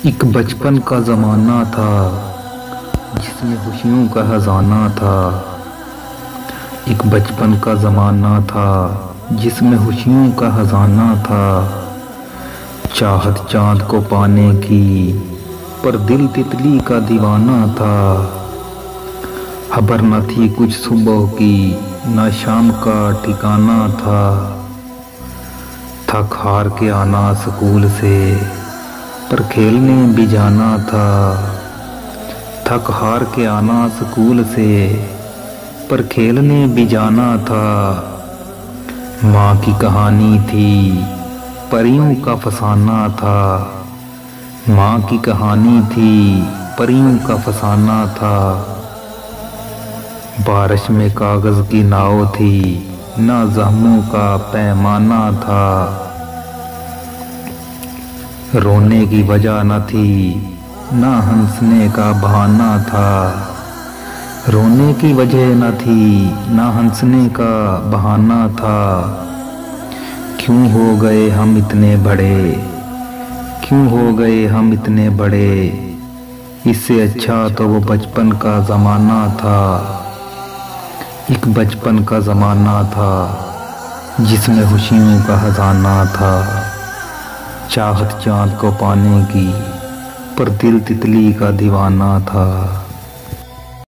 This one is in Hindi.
एक बचपन का ज़माना था जिसमें खुशियों का खजाना था। एक बचपन का ज़माना था जिसमें खुशियों का खजाना था। चाहत चाँद को पाने की पर दिल तितली का दीवाना था। खबर न थी कुछ सुबह की न शाम का ठिकाना था। थक हार के आना स्कूल से पर खेलने भी जाना था। थक हार के आना स्कूल से पर खेलने भी जाना था। माँ की कहानी थी परियों का फसाना था। माँ की कहानी थी परियों का फसाना था। बारिश में कागज की नाव थी ना जख्मों का पैमाना था। रोने की वजह न थी ना हंसने का बहाना था। रोने की वजह न थी ना हंसने का बहाना था। क्यों हो गए हम इतने बड़े, क्यों हो गए हम इतने बड़े। इससे अच्छा तो वो बचपन का ज़माना था। एक बचपन का ज़माना था जिसमें खुशियों का खजाना था। चाहत चाँद को पाने की पर दिल तितली का दीवाना था।